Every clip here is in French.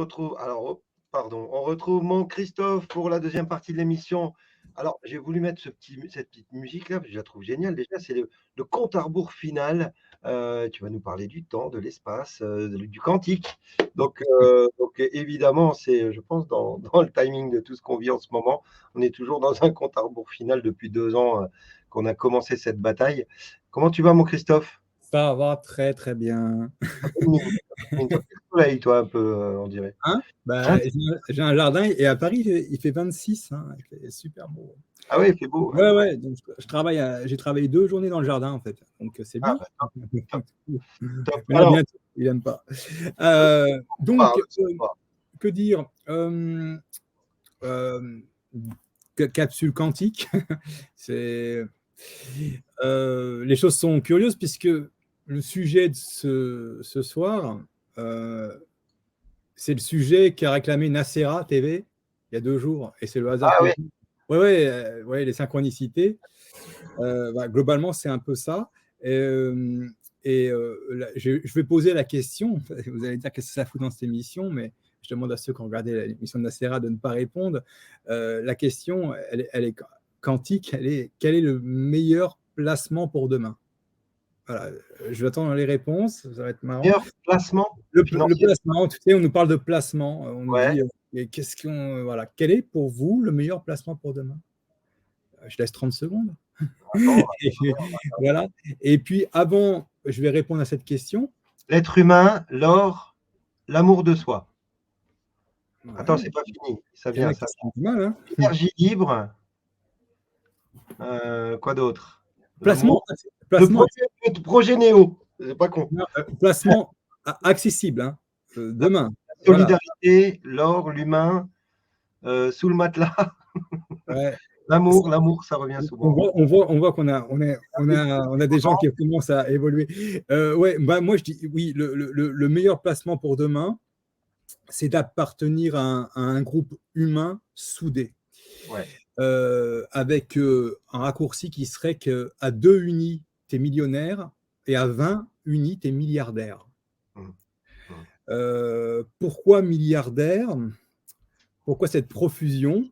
retrouve, alors, pardon, on retrouve mon Christophe pour la deuxième partie de l'émission. Alors, j'ai voulu mettre cette petite musique-là, parce que je la trouve géniale. Déjà, c'est le compte à rebours final. Tu vas nous parler du temps, de l'espace, du quantique. Donc, évidemment, c'est, je pense, dans le timing de tout ce qu'on vit en ce moment. On est toujours dans un compte à rebours final depuis 2 ans qu'on a commencé cette bataille. Comment tu vas, mon Christophe? Ça va très très bien. Bonne mine. Bonne mine. Soleil, toi, un peu, on dirait. Hein? Hein? J'ai un jardin et à Paris, il fait 26, hein, il fait super beau. Ah ouais, il fait beau. Ouais. Ouais, ouais, donc j'ai travaillé 2 journées dans le jardin en fait, donc c'est Ah bien. bah, top, top, top. Mais là, Alors, bientôt, il n'aime pas. on parle Donc, ce soir. que dire? Euh, Capsule quantique, c'est les choses sont curieuses puisque le sujet de ce soir, euh, c'est le sujet qu'a réclamé Nacera TV il y a 2 jours, et c'est le hasard Ah qui oui, veut. Ouais, ouais, ouais, les synchronicités. Globalement, c'est un peu ça. Là, je vais poser la question. Vous allez dire qu'est-ce que ça fout dans cette émission, mais je demande à ceux qui ont regardé l'émission de Nacera de ne pas répondre. La question, elle est quantique. Quel est le meilleur placement pour demain? Voilà, je vais attendre les réponses. Ça va être marrant. meilleur placement Le financier. placement, tu sais, on nous parle de placement. On nous Ouais. dit, voilà, quel est pour vous le meilleur placement pour demain? Je laisse 30 secondes. Attends, Et puis, voilà. Et puis, avant, je vais répondre à cette question. l'être humain, l'or, l'amour de soi. Attends, Ouais, c'est pas fini. Ça il y en vient, a ça qui sont du mal. Hein. vient. Énergie libre. Quoi d'autre? Placement, L'amour. placement, Le projet Néo. C'est pas con. placement accessible. Hein. La Demain. Voilà. solidarité, l'or, l'humain, sous le matelas. Ouais. L'amour, ça revient souvent. On voit qu'on a des gens qui commencent à évoluer. Ouais, bah, moi, je dis oui, le meilleur placement pour demain, c'est d'appartenir à un groupe humain soudé, Ouais. avec un raccourci qui serait qu'à 2 unis, tu es millionnaire, et à 20 unis, tu es milliardaire. Mmh. Mmh. Pourquoi milliardaire? Pourquoi cette profusion?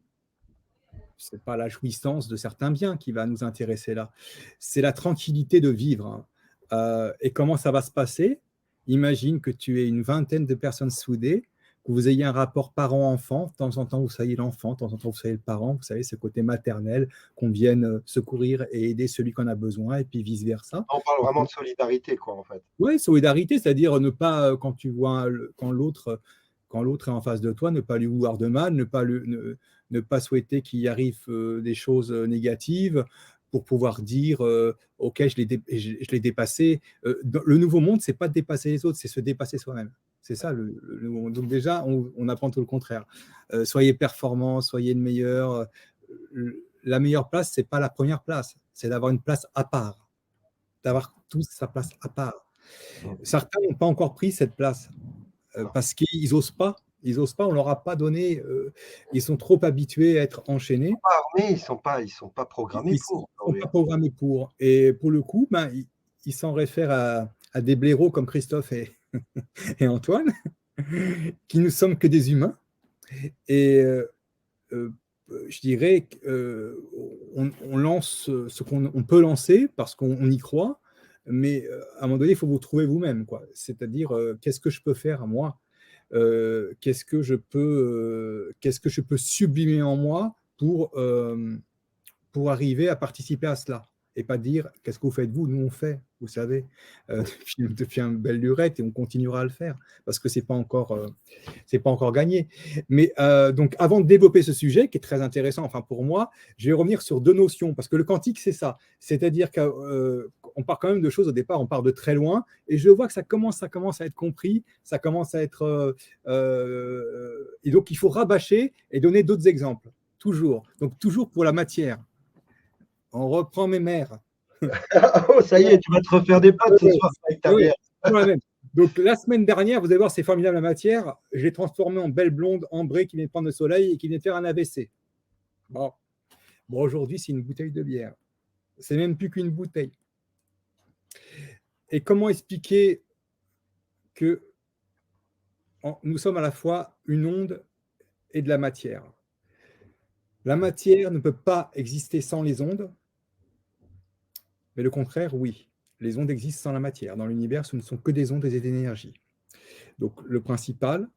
Ce n'est pas la jouissance de certains biens qui va nous intéresser là. C'est la tranquillité de vivre. Hein. Et comment ça va se passer? Imagine que tu aies une vingtaine de personnes soudées, que vous ayez un rapport parent-enfant. De temps en temps, vous soyez l'enfant, de temps en temps, vous soyez le parent. Vous savez, ce côté maternel, qu'on vienne secourir et aider celui qui en a besoin, et puis vice-versa. On parle vraiment de solidarité, quoi, en fait. Oui, solidarité, c'est-à-dire ne pas, quand tu vois, quand l'autre est en face de toi, ne pas lui vouloir de mal, ne pas souhaiter qu'il y arrive des choses négatives, pour pouvoir dire, OK, je l'ai dépassé. Le nouveau monde, c'est pas de dépasser les autres, c'est se dépasser soi-même. C'est ça le nouveau monde. Donc déjà, on apprend tout le contraire. Soyez performants, soyez le meilleur. La meilleure place, c'est pas la première place, c'est d'avoir une place à part, d'avoir tous sa place à part. Mmh. Certains n'ont pas encore pris cette place parce qu'ils n'osent pas. Ils n'osent pas, on ne leur a pas donné. Ils sont trop habitués à être enchaînés. Pas armés, ils sont pas Ils programmés ne pour sont aujourd'hui. pas programmés pour. Et pour le coup, ben, ils s'en réfèrent à des blaireaux comme Christophe et Antoine, qui ne sommes que des humains. Et euh, je dirais qu'on lance ce qu'on peut lancer parce qu'on y croit, mais à un moment donné, il faut vous trouver vous-même, quoi. C'est-à-dire, qu'est-ce que je peux faire moi? Qu'est-ce que je peux sublimer en moi pour arriver à participer à cela, et pas dire qu'est-ce que vous faites vous, nous on fait, vous savez, depuis une belle lurette, et on continuera à le faire parce que c'est pas encore gagné. Mais donc avant de développer ce sujet qui est très intéressant, enfin pour moi, je vais revenir sur 2 notions, parce que le quantique c'est ça, c'est-à-dire qu'on part quand même de choses au départ, on part de très loin, et je vois que ça commence à être compris, ça commence à être et donc il faut rabâcher et donner d'autres exemples, toujours. Donc toujours pour la matière. On reprend mes mères. Oh, ça y est, tu vas te refaire des potes ce soir avec ta Oui, bière. toujours la même. Donc la semaine dernière, vous allez voir, c'est formidable la matière. Je l'ai transformée en belle blonde ambrée qui vient de prendre le soleil et qui vient de faire un AVC. Bon, aujourd'hui, c'est une bouteille de bière. C'est même plus qu'une bouteille. Et comment expliquer que nous sommes à la fois une onde et de la matière. La matière ne peut pas exister sans les ondes, mais le contraire, oui. Les ondes existent sans la matière. Dans l'univers, ce ne sont que des ondes et des énergies. Donc le principal,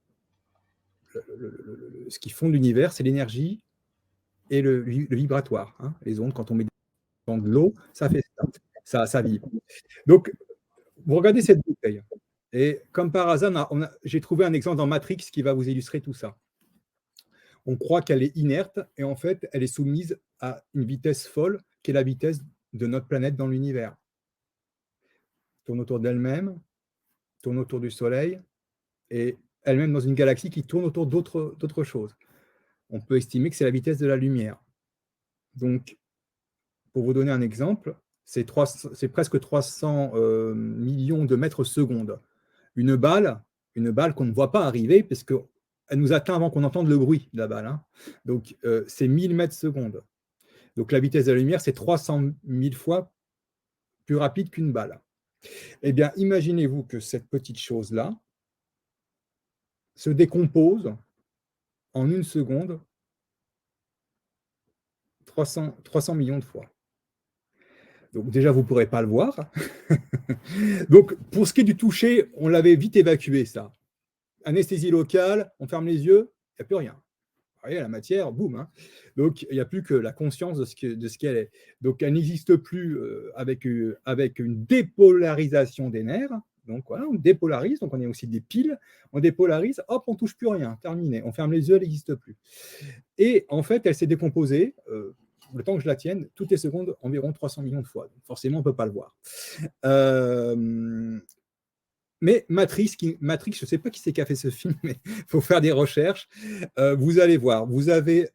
ce qui fonde l'univers, c'est l'énergie et le vibratoire. Hein. Les ondes, quand on met dans de l'eau, ça fait ça vibre. Donc, vous regardez cette bouteille. Et comme par hasard, j'ai trouvé un exemple dans Matrix qui va vous illustrer tout ça. On croit qu'elle est inerte et en fait, elle est soumise à une vitesse folle qui est la vitesse de notre planète dans l'univers. Tourne autour d'elle-même, tourne autour du Soleil et elle-même dans une galaxie qui tourne autour d'autres choses. On peut estimer que c'est la vitesse de la lumière. Donc, pour vous donner un exemple, c'est presque 300 millions de mètres secondes. Une balle qu'on ne voit pas arriver, parce qu'elle nous atteint avant qu'on entende le bruit de la balle. Hein. Donc, c'est 1000 mètres secondes. Donc, la vitesse de la lumière, c'est 300 000 fois plus rapide qu'une balle. Eh bien, imaginez-vous que cette petite chose-là se décompose en une seconde 300 millions de fois. Donc déjà, vous ne pourrez pas le voir. Donc, pour ce qui est du toucher, on l'avait vite évacué, ça. Anesthésie locale, on ferme les yeux, il n'y a plus rien. Vous voyez, la matière, boum. Hein. Donc, il n'y a plus que la conscience de ce qu'elle est. Donc, elle n'existe plus avec une dépolarisation des nerfs. Donc, voilà, on dépolarise. Donc, on est aussi des piles. On dépolarise, hop, on ne touche plus rien. Terminé. On ferme les yeux, elle n'existe plus. Et en fait, elle s'est décomposée. Le temps que je la tienne, toutes les secondes, environ 300 millions de fois. Donc, forcément, on ne peut pas le voir. Mais Matrix, je ne sais pas qui c'est qui a fait ce film, mais il faut faire des recherches. Vous allez voir, vous avez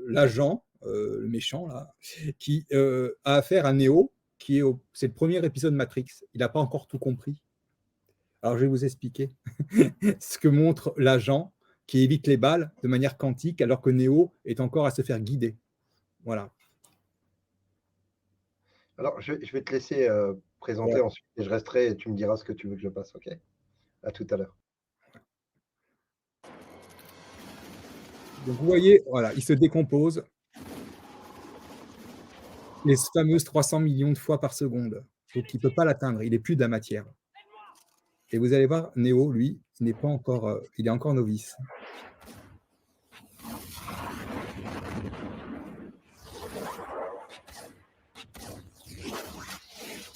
l'agent, le méchant, là, qui a affaire à Neo, c'est le premier épisode de Matrix. Il n'a pas encore tout compris. Alors, je vais vous expliquer ce que montre l'agent qui évite les balles de manière quantique, alors que Neo est encore à se faire guider. Voilà. Alors, je vais te laisser présenter Ouais. ensuite et je resterai et tu me diras ce que tu veux que je passe, ok? À tout à l'heure. Donc, vous voyez, voilà, il se décompose les fameuses 300 millions de fois par seconde. Donc, il ne peut pas l'atteindre, il n'est plus de la matière. Et vous allez voir, Neo, lui, il n'est pas encore, il est encore novice.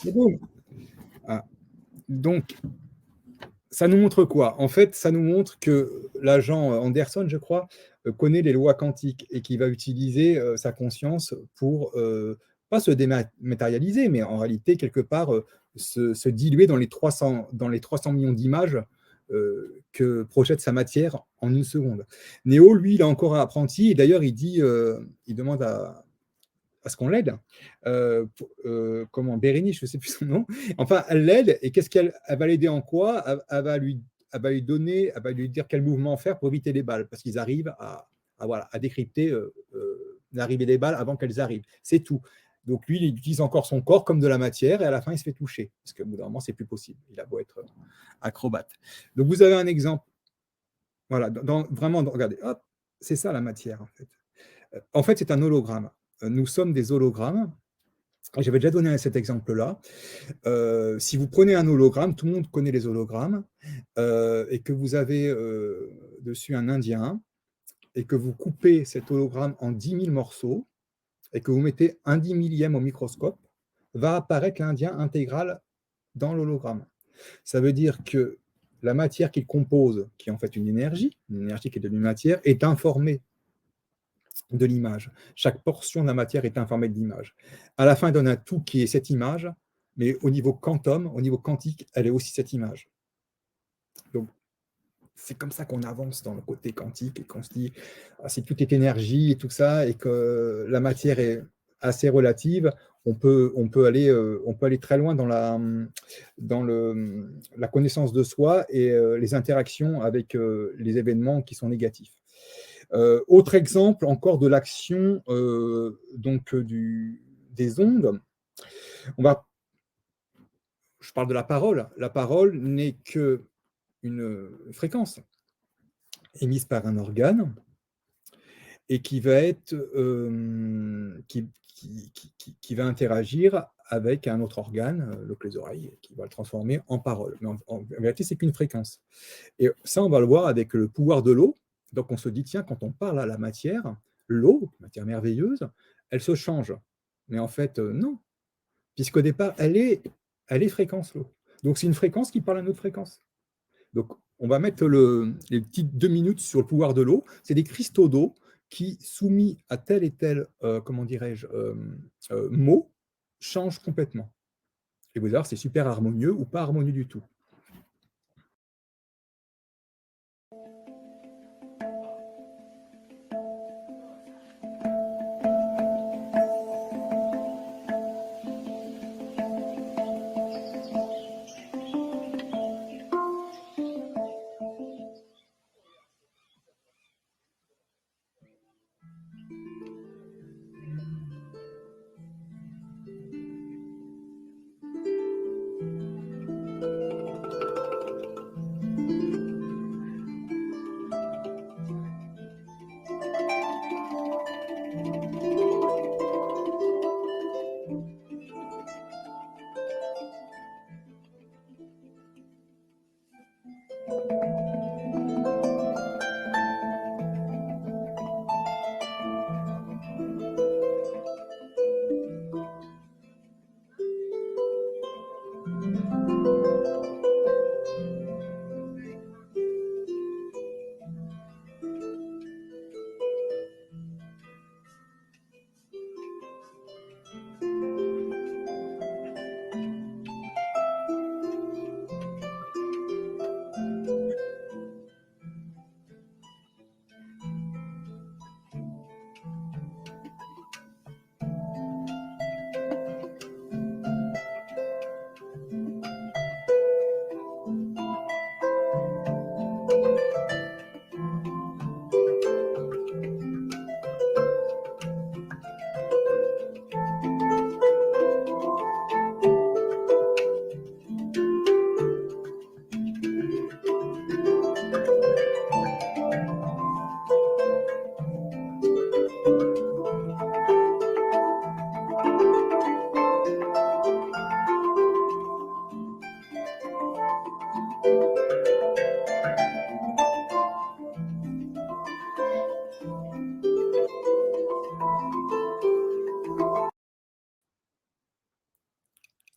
Et boum. Ah. Donc, ça nous montre quoi? En fait, ça nous montre que l'agent Anderson, je crois, connaît les lois quantiques et qu'il va utiliser sa conscience pour, pas se dématérialiser, mais en réalité, quelque part, se diluer dans les 300 millions d'images que projette sa matière en une seconde. Néo, lui, il est encore un apprenti, et d'ailleurs, il demande à ce qu'on l'aide. Comment Bérénice, je ne sais plus son nom. Enfin, elle l'aide, et qu'est-ce qu'elle va l'aider en quoi? Elle va lui donner, elle va lui dire quel mouvement faire pour éviter les balles, parce qu'ils arrivent à décrypter l'arrivée des balles avant qu'elles arrivent. C'est tout. Donc lui, il utilise encore son corps comme de la matière, et à la fin, il se fait toucher, parce que bout d'un moment, c'est plus possible. Il a beau être acrobate. Donc vous avez un exemple. Voilà, vraiment, regardez, hop, c'est ça la matière, en fait. En fait, c'est un hologramme. Nous sommes des hologrammes. J'avais déjà donné cet exemple-là. Si vous prenez un hologramme, tout le monde connaît les hologrammes, et que vous avez dessus un Indien, et que vous coupez cet hologramme en 10 000 morceaux, et que vous mettez un 10 millième au microscope, va apparaître l'Indien intégral dans l'hologramme. Ça veut dire que la matière qu'il compose, qui est en fait une énergie qui est devenue matière, est informée de l'image. Chaque portion de la matière est informée de l'image. À la fin, il donne un tout qui est cette image, mais au niveau quantum, au niveau quantique, elle est aussi cette image. Donc, c'est comme ça qu'on avance dans le côté quantique et qu'on se dit, si tout est énergie et tout ça, et que la matière est assez relative, on peut aller très loin dans la connaissance de soi et les interactions avec les événements qui sont négatifs. Autre exemple encore de l'action des ondes. Je parle de la parole. La parole n'est que une fréquence émise par un organe et qui va être qui va interagir avec un autre organe, donc les oreilles, qui va le transformer en parole. Mais en vérité, c'est qu'une fréquence. Et ça, on va le voir avec le pouvoir de l'eau. Donc, on se dit, tiens, quand on parle à la matière, l'eau, matière merveilleuse, elle se change. Mais en fait, non, puisqu'au départ, elle est fréquence, l'eau. Donc, c'est une fréquence qui parle à une autre fréquence. Donc, on va mettre les petites 2 minutes sur le pouvoir de l'eau. C'est des cristaux d'eau qui, soumis à tel et tel, comment dirais-je, mot, changent complètement. Et vous allez voir, c'est super harmonieux ou pas harmonieux du tout.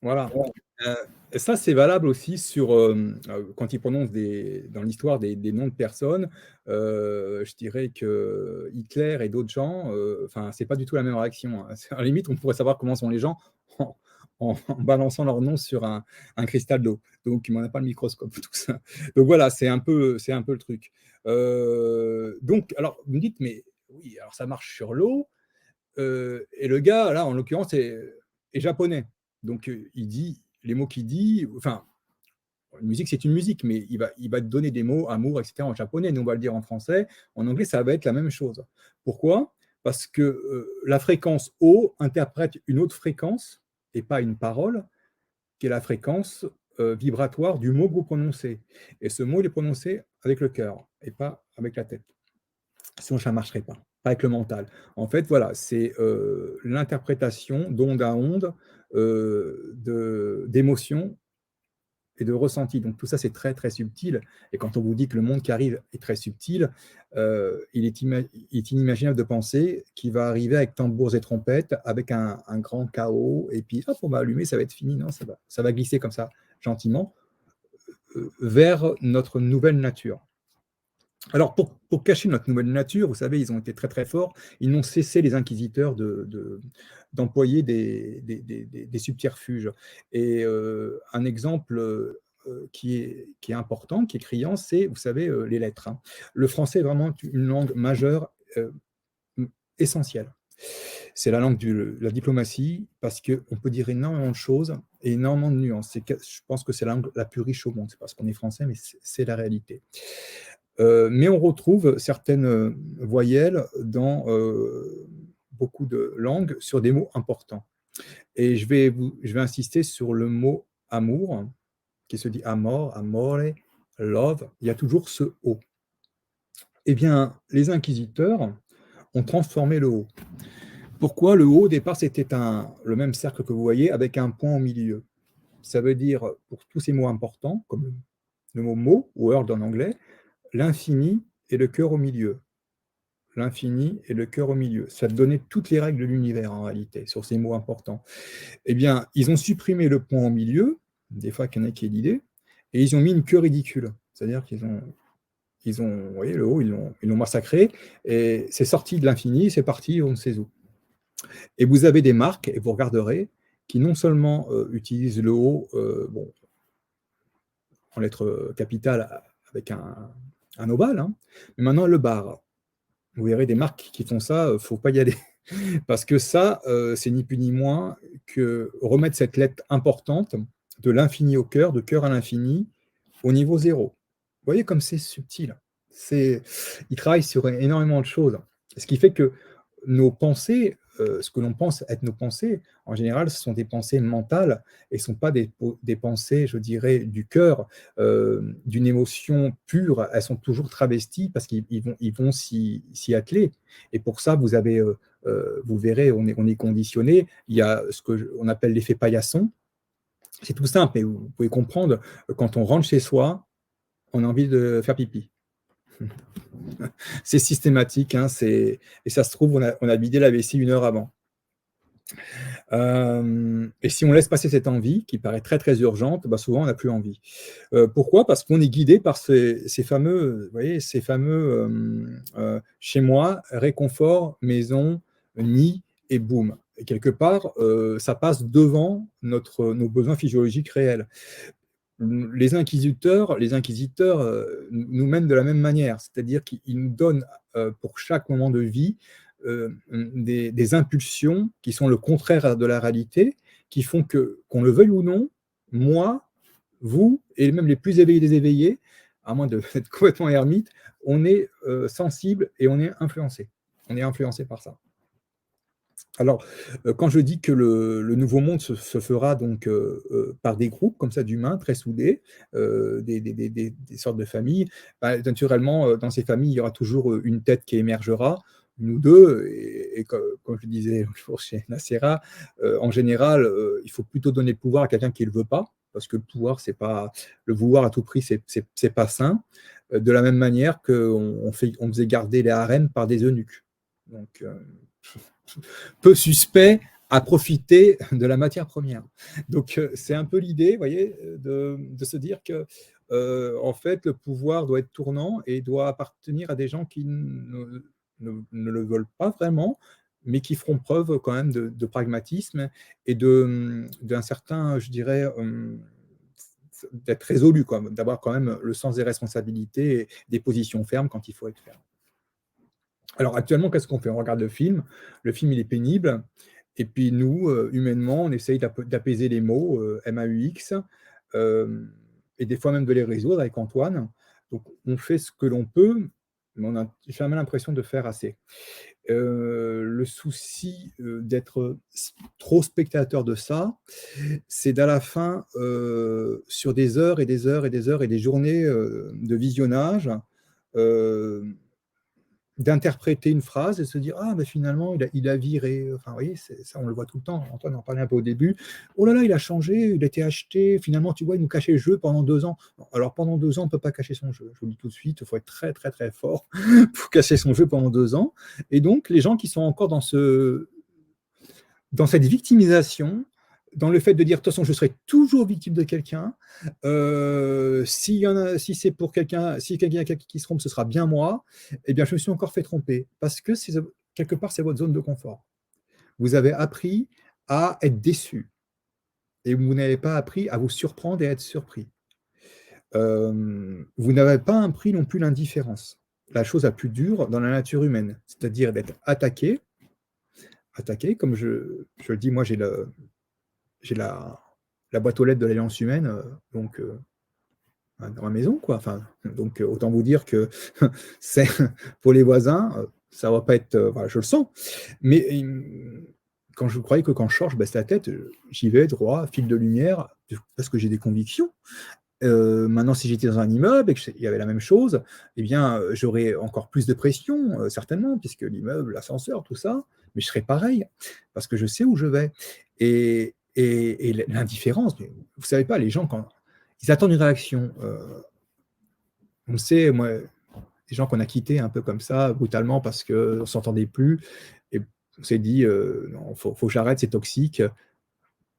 Voilà. Et ça, c'est valable aussi sur, quand ils prononcent dans l'histoire des noms de personnes, je dirais que Hitler et d'autres gens, enfin, c'est pas du tout la même réaction, hein. À la limite, on pourrait savoir comment sont les gens en en balançant leur nom sur un cristal d'eau. Donc, on n'a pas le microscope, tout ça. Donc voilà, c'est un peu le truc. Donc alors, vous me dites: «Mais oui, alors ça marche sur l'eau», et le gars, là, en l'occurrence, est japonais. Donc, il dit les mots qu'il dit, enfin, une musique, c'est une musique, mais il va te donner des mots, amour, etc., en japonais. Nous, on va le dire en français. En anglais, ça va être la même chose. Pourquoi? Parce que la fréquence O interprète une autre fréquence, et pas une parole, qui est la fréquence vibratoire du mot que vous prononcez. Et ce mot, il est prononcé avec le cœur, et pas avec la tête. Sinon, ça ne marcherait pas avec le mental. En fait, voilà, c'est l'interprétation d'onde à onde, d'émotions et de ressenti. Donc tout ça, c'est très, très subtil. Et quand on vous dit que le monde qui arrive est très subtil, il est inimaginable de penser qu'il va arriver avec tambours et trompettes, avec un grand chaos, et puis hop, on va allumer, ça va être fini. Non, ça va glisser comme ça, gentiment, vers notre nouvelle nature. Alors, pour cacher notre nouvelle nature, vous savez, ils ont été très, très forts. Ils n'ont cessé, les inquisiteurs, d'employer des subterfuges. Et un exemple qui est important, qui est criant, c'est, vous savez, les lettres, hein. Le français est vraiment une langue majeure, essentielle. C'est la langue de la diplomatie, parce qu'on peut dire énormément de choses et énormément de nuances. Je pense que c'est la langue la plus riche au monde. C'est parce qu'on est français, mais c'est la réalité. Mais on retrouve certaines voyelles dans beaucoup de langues sur des mots importants. Et je vais insister sur le mot amour, qui se dit amor, amore, love, il y a toujours ce O. Eh bien, les inquisiteurs ont transformé le O. Pourquoi le O, au départ, c'était le même cercle que vous voyez avec un point au milieu. Ça veut dire, pour tous ces mots importants, comme le mot mot, word en anglais, l'infini et le cœur au milieu. L'infini et le cœur au milieu. Ça donnait toutes les règles de l'univers en réalité, sur ces mots importants. Eh bien, ils ont supprimé le point au milieu, des fois qu'il y en a qui aient l'idée, et ils ont mis une queue ridicule. C'est-à-dire vous voyez, le haut, ils l'ont massacré, et c'est sorti de l'infini, c'est parti, on ne sait où. Et vous avez des marques, et vous regarderez, qui non seulement utilisent le haut, bon, en lettres capitales avec un ovale, hein, mais maintenant le bar. Vous verrez des marques qui font ça, il ne faut pas y aller. Parce que ça, c'est ni plus ni moins que remettre cette lettre importante de l'infini au cœur, de cœur à l'infini, au niveau zéro. Vous voyez comme c'est subtil. Il travaille sur énormément de choses. Ce qui fait que nos pensées, ce que l'on pense être nos pensées, en général, ce sont des pensées mentales et ne sont pas des pensées, je dirais, du cœur, d'une émotion pure. Elles sont toujours travesties parce qu'ils vont s'y atteler. Et pour ça, vous verrez, on est conditionné. Il y a ce qu'on appelle l'effet paillasson. C'est tout simple, et vous pouvez comprendre, quand on rentre chez soi, on a envie de faire pipi. C'est systématique, hein, et ça se trouve, on a vidé la vessie 1 heure avant. Et si on laisse passer cette envie, qui paraît très très urgente, bah souvent on n'a plus envie. Pourquoi? Parce qu'on est guidé par ces fameux, vous voyez, ces fameux chez moi, réconfort, maison, nid et boum. Et quelque part, ça passe devant nos besoins physiologiques réels. Les inquisiteurs nous mènent de la même manière, c'est-à-dire qu'ils nous donnent pour chaque moment de vie des impulsions qui sont le contraire de la réalité, qui font qu'on le veuille ou non, moi, vous, et même les plus éveillés des éveillés, à moins d'être complètement ermite, on est sensible et on est influencé. On est influencé par ça. Alors, quand je dis que le nouveau monde se fera donc par des groupes comme ça d'humains très soudés, des sortes de familles, bah, naturellement, dans ces familles, il y aura toujours une tête qui émergera, une ou deux, et comme je le disais l'autre jour chez Nacera, en général, il faut plutôt donner le pouvoir à quelqu'un qui ne le veut pas, parce que le pouvoir, c'est pas le vouloir à tout prix, c'est pas sain. De la même manière qu'on faisait garder les harems par des eunuques. Donc, peu suspect à profiter de la matière première. Donc, c'est un peu l'idée, vous voyez, de se dire que, en fait, le pouvoir doit être tournant et doit appartenir à des gens qui ne le veulent pas vraiment, mais qui feront preuve quand même de pragmatisme et d'un certain, je dirais, d'être résolu, quoi, d'avoir quand même le sens des responsabilités et des positions fermes quand il faut être ferme. Alors actuellement, qu'est-ce qu'on fait? On regarde le film il est pénible, et puis nous, humainement, on essaye d'apaiser les mots, MAUX, et des fois même de les résoudre avec Antoine. Donc on fait ce que l'on peut, mais on n'a jamais l'impression de faire assez. Le souci, d'être trop spectateur de ça, c'est d'à la fin, sur des heures et des heures et des heures et des journées, de visionnage, heu d'interpréter une phrase et se dire: «Ah, mais finalement, il a viré», enfin, vous voyez, ça, on le voit tout le temps. Antoine en parlait un peu au début. «Oh là là, il a changé, il a été acheté, finalement, tu vois, il nous cachait le jeu pendant 2 ans». Non, alors pendant 2 ans, on ne peut pas cacher son jeu. Je vous le dis tout de suite, il faut être très, très, très fort pour cacher son jeu pendant 2 ans, et donc les gens qui sont encore dans cette victimisation, dans le fait de dire: «De toute façon, je serai toujours victime de quelqu'un, si c'est pour quelqu'un, si quelqu'un qui se trompe, ce sera bien moi», eh bien, je me suis encore fait tromper parce que quelque part, c'est votre zone de confort. Vous avez appris à être déçu et vous n'avez pas appris à vous surprendre et à être surpris. Vous n'avez pas appris non plus l'indifférence, la chose la plus dure dans la nature humaine, c'est-à-dire d'être attaqué comme je le dis, moi, j'ai la boîte aux lettres de l'Alliance humaine, donc dans ma maison, quoi. Enfin, donc autant vous dire que c'est pour les voisins, ça va pas être, voilà, je le sens. Mais quand je croyais que quand je sors, je baisse la tête, j'y vais droit, fil de lumière, parce que j'ai des convictions. Maintenant, si j'étais dans un immeuble et qu'il y avait la même chose, eh bien, j'aurais encore plus de pression, certainement, puisque l'immeuble, l'ascenseur, tout ça, mais je serais pareil, parce que je sais où je vais. Et l'indifférence, vous ne savez pas, les gens, quand ils attendent une réaction, on le sait, moi, des gens qu'on a quittés un peu comme ça, brutalement, parce qu'on ne s'entendait plus, et on s'est dit, non, faut que j'arrête, c'est toxique.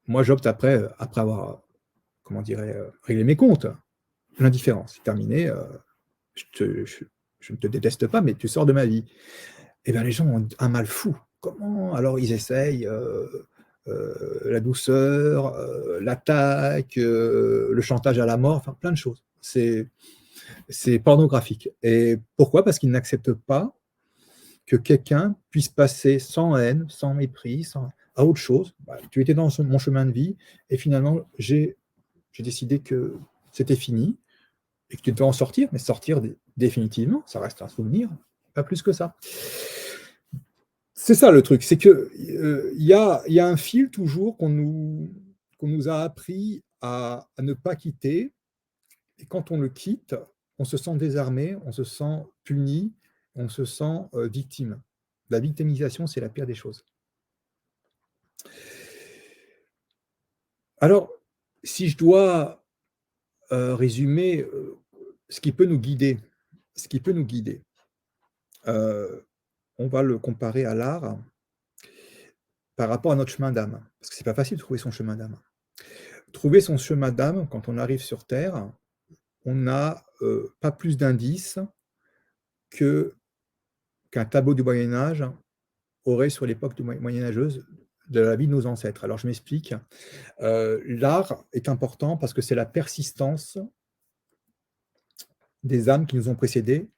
Moi, j'opte après avoir, comment dirais, réglé mes comptes. L'indifférence, c'est terminé, je ne te déteste pas, mais tu sors de ma vie. Et bien, les gens ont un mal fou. Comment? Alors, ils essayent la douceur, l'attaque, le chantage à la mort, enfin, plein de choses. C'est pornographique. Et pourquoi? Parce qu'ils n'acceptent pas que quelqu'un puisse passer sans haine, sans mépris, à autre chose. Bah, tu étais dans mon chemin de vie, et finalement, j'ai décidé que c'était fini, et que tu devais en sortir, mais sortir définitivement, ça reste un souvenir, pas plus que ça. C'est ça le truc, c'est que y a un fil toujours qu'on nous a appris à ne pas quitter, et quand on le quitte, on se sent désarmé, on se sent puni, on se sent victime. La victimisation, c'est la pire des choses. Alors, si je dois résumer ce qui peut nous guider, on va le comparer à l'art par rapport à notre chemin d'âme, parce que c'est pas facile de trouver son chemin d'âme. Trouver son chemin d'âme, quand on arrive sur terre, on n'a pas plus d'indices qu'un tableau du Moyen Âge aurait sur l'époque moyenâgeuse de la vie de nos ancêtres. Alors je m'explique. L'art est important parce que c'est la persistance des âmes qui nous ont précédés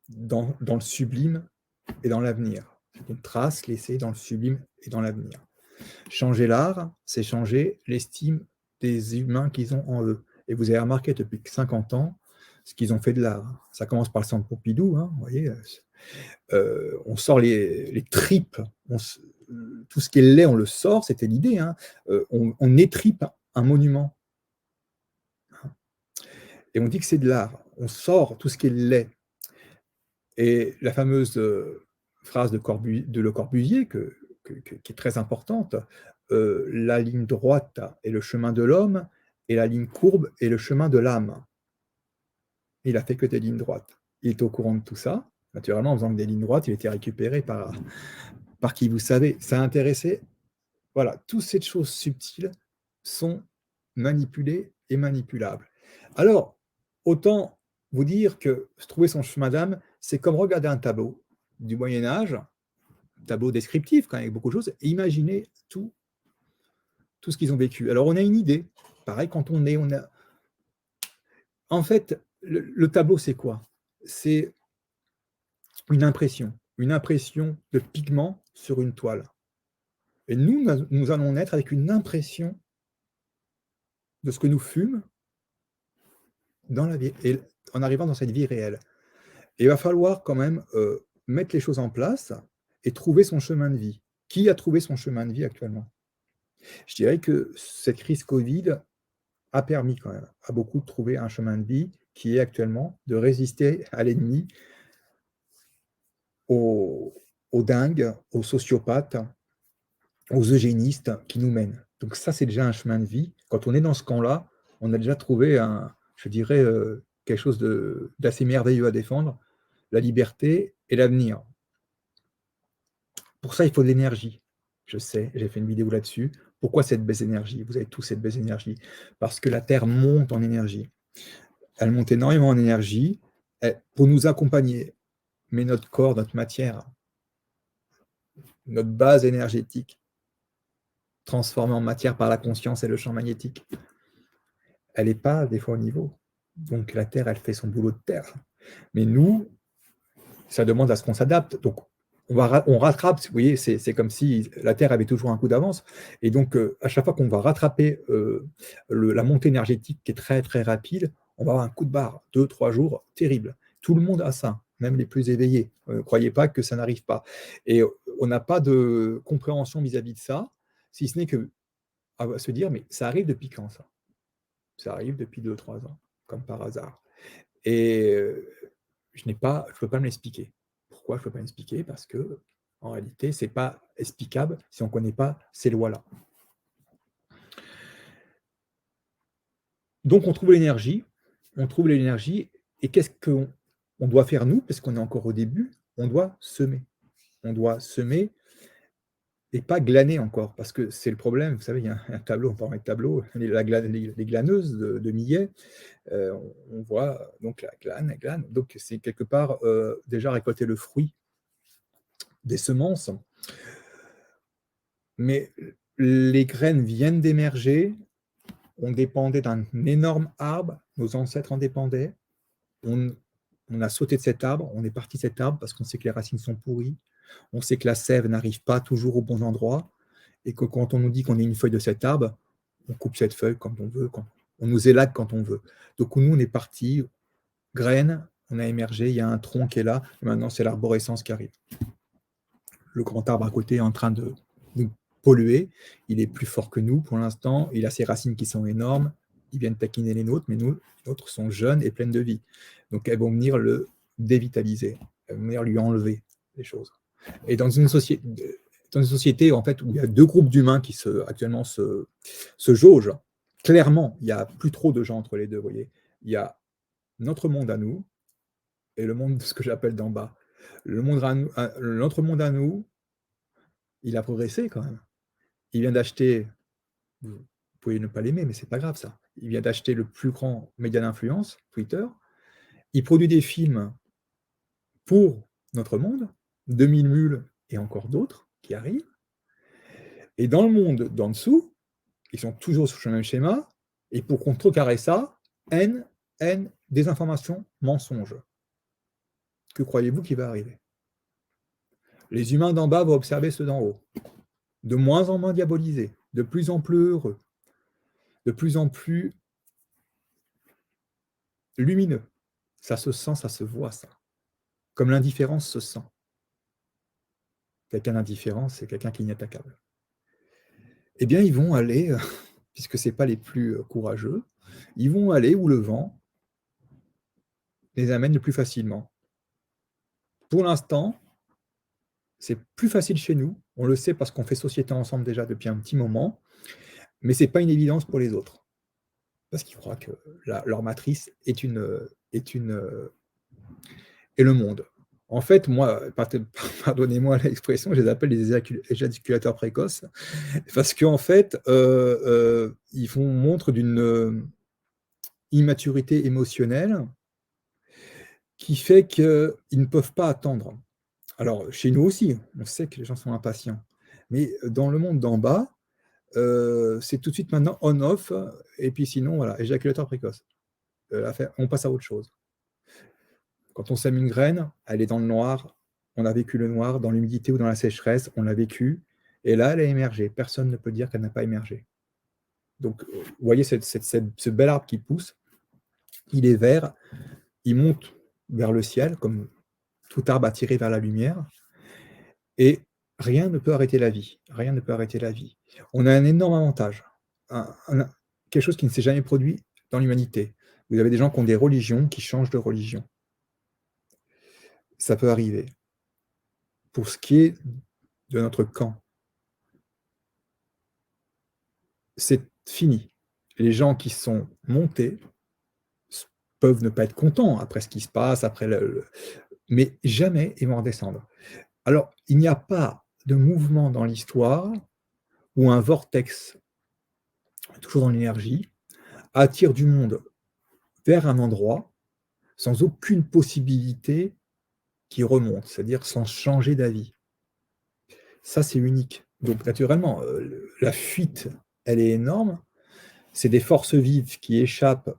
dans le sublime et dans l'avenir. C'est une trace laissée dans le sublime et dans l'avenir. Changer l'art, c'est changer l'estime des humains qu'ils ont en eux. Et vous avez remarqué depuis 50 ans ce qu'ils ont fait de l'art. Ça commence par le centre Pompidou, hein, vous voyez, on sort les tripes, tout ce qui est laid, on le sort, c'était l'idée, hein. On étripe un monument. Et on dit que c'est de l'art. On sort tout ce qui est laid. Et la fameuse phrase de Le Corbusier, qui est très importante, la ligne droite est le chemin de l'homme, et la ligne courbe est le chemin de l'âme. Il a fait que des lignes droites. Il est au courant de tout ça. Naturellement, en faisant des lignes droites, il était récupéré par qui, vous savez. Ça a intéressé. Voilà, toutes ces choses subtiles sont manipulées et manipulables. Alors, autant vous dire que trouver son chemin d'âme, c'est comme regarder un tableau du Moyen-Âge, tableau descriptif, quand même, avec beaucoup de choses, et imaginer tout ce qu'ils ont vécu. Alors, on a une idée. Pareil, quand on a... En fait, le tableau, c'est quoi? C'est une impression de pigment sur une toile. Et nous allons naître avec une impression de ce que nous fûmes dans la vie, et en arrivant dans cette vie réelle. Et il va falloir quand même mettre les choses en place et trouver son chemin de vie. Qui a trouvé son chemin de vie actuellement? Je dirais que cette crise Covid a permis quand même à beaucoup de trouver un chemin de vie qui est actuellement de résister à l'ennemi, aux dingues, aux sociopathes, aux eugénistes qui nous mènent. Donc ça, c'est déjà un chemin de vie. Quand on est dans ce camp-là, on a déjà trouvé, je dirais, quelque chose d'assez merveilleux à défendre, la liberté et l'avenir. Pour ça, il faut de l'énergie. Je sais, j'ai fait une vidéo là-dessus. Pourquoi cette baisse d'énergie? Vous avez tous cette baisse d'énergie. Parce que la Terre monte en énergie. Elle monte énormément en énergie pour nous accompagner. Mais notre corps, notre matière, notre base énergétique, transformée en matière par la conscience et le champ magnétique, elle n'est pas des fois au niveau. Donc la Terre, elle fait son boulot de terre. Mais nous, ça demande à ce qu'on s'adapte. Donc on rattrape, vous voyez, c'est comme si la Terre avait toujours un coup d'avance. Et donc à chaque fois qu'on va rattraper la montée énergétique qui est très très rapide, on va avoir un coup de barre, 2-3 jours, terrible. Tout le monde a ça, même les plus éveillés. Ne croyez pas que ça n'arrive pas. Et on n'a pas de compréhension vis-à-vis de ça, si ce n'est que à se dire, mais ça arrive depuis quand ça? Ça arrive depuis 2 ou 3 ans, comme par hasard. Et je ne peux pas me l'expliquer. Pourquoi je ne peux pas m'expliquer? Parce que, en réalité, ce n'est pas explicable si on ne connaît pas ces lois-là. Donc on trouve l'énergie, et qu'est-ce qu'on doit faire nous? Parce qu'on est encore au début, on doit semer. On doit semer et pas glaner encore, parce que c'est le problème. Vous savez, il y a un tableau, on parle de tableau, les glaneuses de Millet, on voit donc la glane, donc c'est quelque part déjà récolter le fruit des semences, mais les graines viennent d'émerger, on dépendait d'un énorme arbre, nos ancêtres en dépendaient, on, on a sauté de cet arbre, on est parti de cet arbre parce qu'on sait que les racines sont pourries, on sait que la sève n'arrive pas toujours au bon endroit, et que quand on nous dit qu'on est une feuille de cet arbre, on coupe cette feuille quand on veut, on nous élate quand on veut. Donc nous, on est parti, graines, on a émergé, il y a un tronc qui est là, et maintenant c'est l'arborescence qui arrive. Le grand arbre à côté est en train de nous polluer, il est plus fort que nous pour l'instant, il a ses racines qui sont énormes, ils viennent taquiner les nôtres, mais nous, les nôtres sont jeunes et pleines de vie. Donc elles vont venir le dévitaliser, elles vont venir lui enlever les choses. Et dans une société en fait, où il y a 2 groupes d'humains qui actuellement se jaugent, clairement, il n'y a plus trop de gens entre les deux, vous voyez. Il y a notre monde à nous et le monde de ce que j'appelle d'en bas. Notre monde à nous, il a progressé quand même. Il vient d'acheter, vous pouvez ne pas l'aimer, mais c'est pas grave ça. Il vient d'acheter le plus grand média d'influence, Twitter. Il produit des films pour notre monde, 2000 mules et encore d'autres qui arrivent. Et dans le monde d'en dessous, ils sont toujours sur le même schéma, et pour contrecarrer ça, haine, désinformation, mensonge. Que croyez-vous qui va arriver? Les humains d'en bas vont observer ceux d'en haut, de moins en moins diabolisés, de plus en plus heureux, de plus en plus lumineux. Ça se sent, ça se voit, ça. Comme l'indifférence se sent. Quelqu'un d'indifférent, c'est quelqu'un qui est inattaquable. Eh bien, ils vont aller, puisque ce n'est pas les plus courageux, ils vont aller où le vent les amène le plus facilement. Pour l'instant, c'est plus facile chez nous, on le sait parce qu'on fait société ensemble déjà depuis un petit moment, mais ce n'est pas une évidence pour les autres. Parce qu'ils croient que leur matrice est le monde. En fait, moi, pardonnez-moi l'expression, je les appelle les éjaculateurs précoces, parce qu'en fait, ils font montre d'une immaturité émotionnelle qui fait qu'ils ne peuvent pas attendre. Alors, chez nous aussi, on sait que les gens sont impatients, mais dans le monde d'en bas, c'est tout de suite maintenant on-off, et puis sinon, voilà, éjaculateur précoce. On passe à autre chose. Quand on sème une graine, elle est dans le noir, on a vécu le noir, dans l'humidité ou dans la sécheresse, on l'a vécu, et là, elle a émergé. Personne ne peut dire qu'elle n'a pas émergé. Donc, vous voyez ce bel arbre qui pousse, il est vert, il monte vers le ciel, comme tout arbre attiré vers la lumière, et rien ne peut arrêter la vie. Rien ne peut arrêter la vie. On a un énorme avantage, quelque chose qui ne s'est jamais produit dans l'humanité. Vous avez des gens qui ont des religions, qui changent de religion. Ça peut arriver. Pour ce qui est de notre camp, c'est fini. Les gens qui sont montés peuvent ne pas être contents après ce qui se passe, mais jamais ils vont redescendre. Alors, il n'y a pas de mouvement dans l'histoire où un vortex, toujours dans l'énergie, attire du monde vers un endroit sans aucune possibilité qui remonte, c'est-à-dire sans changer d'avis. Ça, c'est unique. Donc, naturellement, la fuite, elle est énorme. C'est des forces vives qui échappent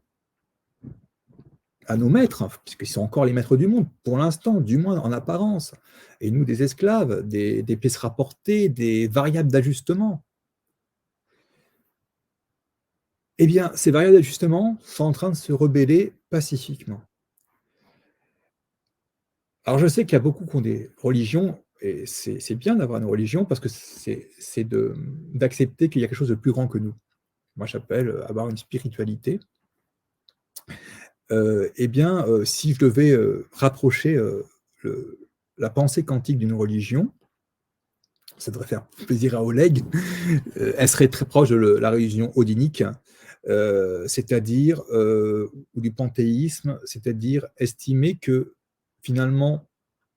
à nos maîtres, puisqu'ils sont encore les maîtres du monde, pour l'instant, du moins en apparence. Et nous, des esclaves, des pièces rapportées, des variables d'ajustement. Eh bien, ces variables d'ajustement sont en train de se rebeller pacifiquement. Alors, je sais qu'il y a beaucoup qui ont des religions, et c'est bien d'avoir une religion, parce que c'est d'accepter qu'il y a quelque chose de plus grand que nous. moi j'appelle avoir une spiritualité, si je devais rapprocher la pensée quantique d'une religion, ça devrait faire plaisir à Oleg, elle serait très proche de la religion odinique, c'est-à-dire, ou du panthéisme, c'est-à-dire estimer que finalement,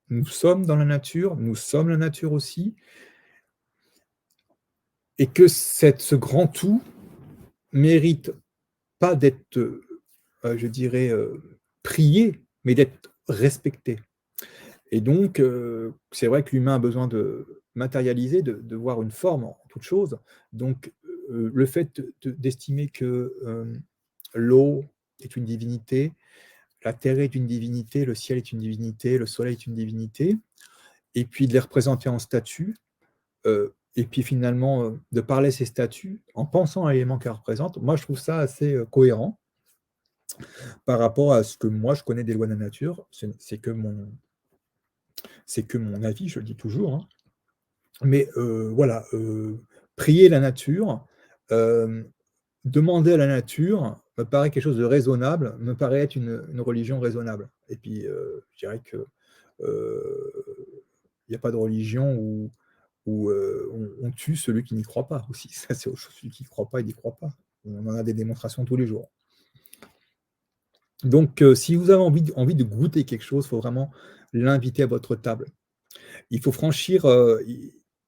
nous sommes dans la nature, nous sommes la nature aussi, et que ce grand tout mérite pas d'être, je dirais, prié, mais d'être respecté. Et donc, c'est vrai que l'humain a besoin de matérialiser, de voir une forme en toute chose. Donc, le fait d'estimer que l'eau est une divinité, la terre est une divinité, le ciel est une divinité, le soleil est une divinité, et puis de les représenter en statues, et puis finalement de parler ces statues en pensant à l'élément qu'elles représentent, moi je trouve ça assez cohérent par rapport à ce que moi je connais des lois de la nature. C'est que mon avis, je le dis toujours, hein. Mais voilà, prier la nature, hem, demander à la nature me paraît quelque chose de raisonnable, me paraît être une religion raisonnable. Et puis, je dirais que, il n'y a pas de religion où on tue celui qui n'y croit pas aussi. Ça, c'est autre chose. Celui qui ne croit pas, il n'y croit pas. On en a des démonstrations tous les jours. Donc, si vous avez envie de goûter quelque chose, il faut vraiment l'inviter à votre table. Il faut franchir,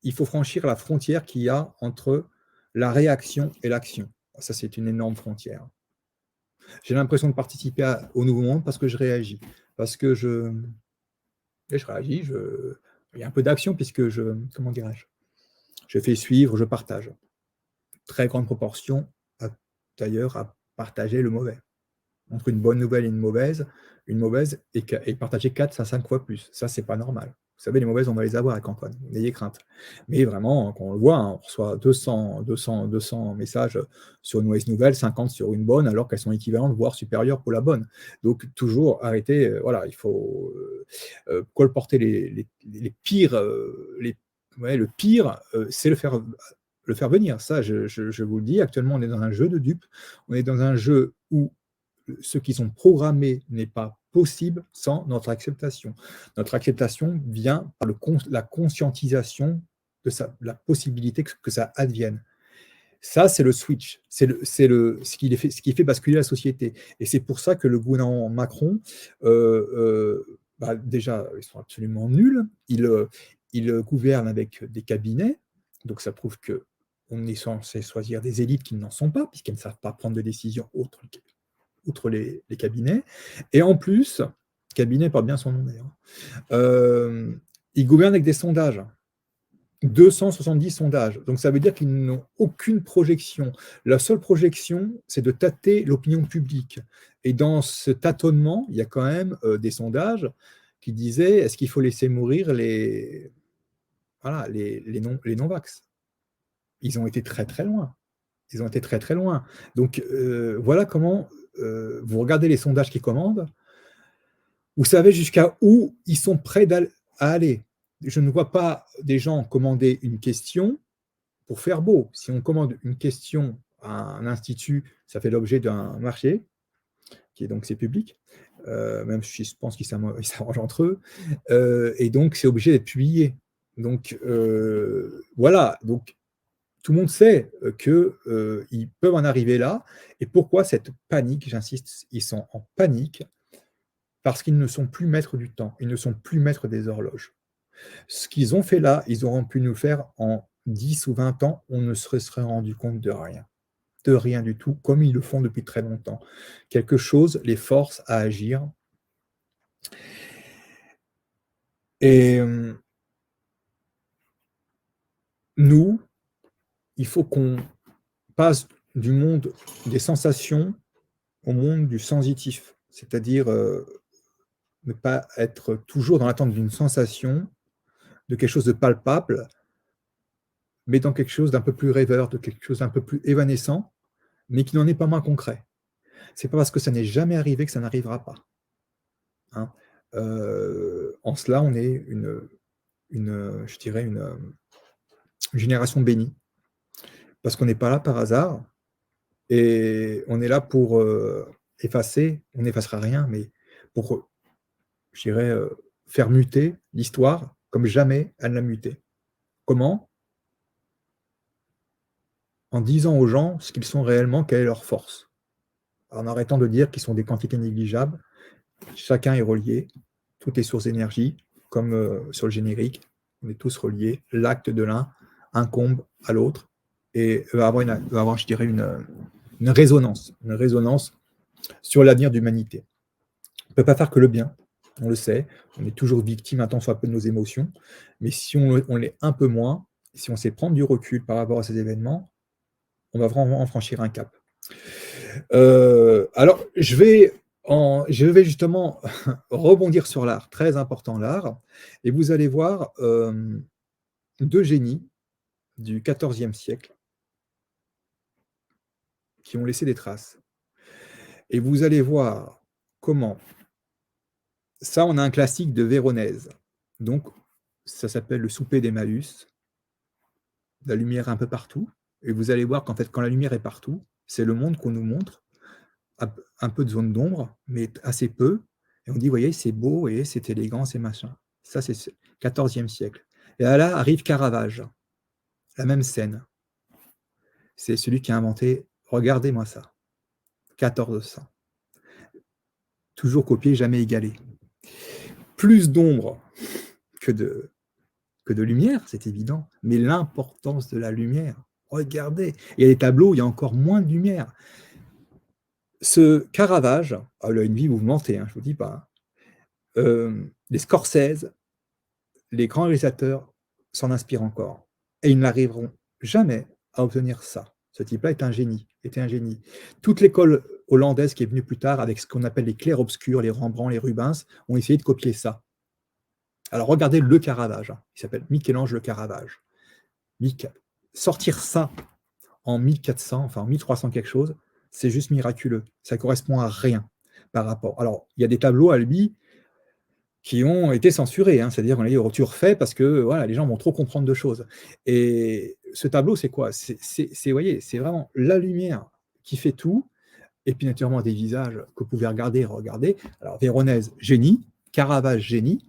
il faut franchir la frontière qu'il y a entre la réaction et l'action. Ça, c'est une énorme frontière. J'ai l'impression de participer au nouveau monde parce que je réagis, parce que je réagis, il y a un peu d'action puisque comment dirais-je? Je fais suivre, je partage. Très grande proportion, d'ailleurs, à partager le mauvais. Entre une bonne nouvelle et une mauvaise est partagée 4 à 5 fois plus. Ça, c'est pas normal. Vous savez, les mauvaises, on va les avoir avec Antoine, n'ayez crainte. Mais vraiment, quand on le voit, hein, on reçoit 200 messages sur une mauvaise nouvelle, 50 sur une bonne, alors qu'elles sont équivalentes, voire supérieures pour la bonne. Donc, toujours arrêter, voilà, il faut colporter les pires, le pire, c'est le faire venir. Ça, je vous le dis, actuellement, on est dans un jeu de dupes, on est dans un jeu où ce qu'ils ont programmé n'est pas possible sans notre acceptation. Notre acceptation vient par la conscientisation de la possibilité que ça advienne. Ça, c'est le switch, ce qui fait basculer la société. Et c'est pour ça que le gouvernement Macron, déjà, ils sont absolument nuls. Ils gouvernent avec des cabinets, donc ça prouve qu'on est censé choisir des élites qui n'en sont pas, puisqu'elles ne savent pas prendre de décisions outre les cabinets. Et en plus, cabinet porte bien son nom d'ailleurs, ils gouvernent avec des sondages. 270 sondages. Donc ça veut dire qu'ils n'ont aucune projection. La seule projection, c'est de tâter l'opinion publique. Et dans ce tâtonnement, il y a quand même des sondages qui disaient est-ce qu'il faut laisser mourir les non-vax. Ils ont été très très loin. Ils ont été très très loin. Donc voilà comment vous regardez les sondages qui commandent, vous savez jusqu'à où ils sont prêts à aller. Je ne vois pas des gens commander une question pour faire beau. Si on commande une question à un institut, ça fait l'objet d'un marché, qui est donc c'est public, même si je pense qu'ils s'arrangent entre eux, et donc c'est obligé d'être publié. Donc voilà, donc tout le monde sait qu'ils peuvent en arriver là. Et pourquoi cette panique? J'insiste, ils sont en panique parce qu'ils ne sont plus maîtres du temps, ils ne sont plus maîtres des horloges. Ce qu'ils ont fait là, ils auront pu nous faire en 10 ou 20 ans, on ne se serait rendu compte de rien du tout, comme ils le font depuis très longtemps. Quelque chose les force à agir. Et nous, il faut qu'on passe du monde des sensations au monde du sensitif, c'est-à-dire ne pas être toujours dans l'attente d'une sensation, de quelque chose de palpable, mais dans quelque chose d'un peu plus rêveur, de quelque chose d'un peu plus évanescent, mais qui n'en est pas moins concret. C'est pas parce que ça n'est jamais arrivé que ça n'arrivera pas. Hein. En cela, on est je dirais une génération bénie, parce qu'on n'est pas là par hasard, Et on est là pour effacer, on n'effacera rien, mais pour, je dirais, faire muter l'histoire comme jamais elle l'a muté. Comment? En disant aux gens ce qu'ils sont réellement, quelle est leur force. En arrêtant de dire qu'ils sont des quantités négligeables, chacun est relié, toutes les sources d'énergie, comme sur le générique, on est tous reliés, l'acte de l'un incombe à l'autre et va avoir, je dirais, une résonance sur l'avenir de l'humanité. On ne peut pas faire que le bien, on le sait, on est toujours victime un tant soit peu de nos émotions, mais si on l'est un peu moins, si on sait prendre du recul par rapport à ces événements, on va vraiment en franchir un cap. Alors, je vais justement rebondir sur l'art, très important l'art, et vous allez voir deux génies du XIVe siècle qui ont laissé des traces. Et vous allez voir comment, ça on a un classique de Véronèse, donc ça s'appelle le souper d'Emmaüs, la lumière un peu partout, et vous allez voir qu'en fait quand la lumière est partout, c'est le monde qu'on nous montre, un peu de zone d'ombre, mais assez peu. Et on dit, vous voyez, c'est beau, et c'est élégant, c'est machin. Ça, c'est le XIVe siècle. Et là arrive Caravage, la même scène. C'est celui qui a inventé, regardez-moi ça, 1400. Toujours copié, jamais égalé. Plus d'ombre que de lumière, c'est évident, mais l'importance de la lumière, regardez. Il y a des tableaux où il y a encore moins de lumière. Ce Caravage, il a une vie mouvementée, je ne vous dis pas. Les Scorsese, les grands réalisateurs s'en inspirent encore. Et ils n'arriveront jamais à obtenir ça. Ce type-là est un génie, était un génie. Toute l'école hollandaise qui est venue plus tard, avec ce qu'on appelle les clairs-obscurs, les Rembrandt, les Rubens, ont essayé de copier ça. Alors regardez le Caravage, il s'appelle Michel-Ange le Caravage. Sortir ça en 1400, enfin en 1300 quelque chose, c'est juste miraculeux. Ça correspond à rien par rapport. Alors, il y a des tableaux à lui qui ont été censurés, c'est-à-dire qu'on a dit tu refais parce que voilà, les gens vont trop comprendre de choses. Et ce tableau, c'est quoi? Vous voyez, c'est vraiment la lumière qui fait tout, et puis naturellement des visages que vous pouvez regarder. Alors Véronèse, génie, Caravage, génie,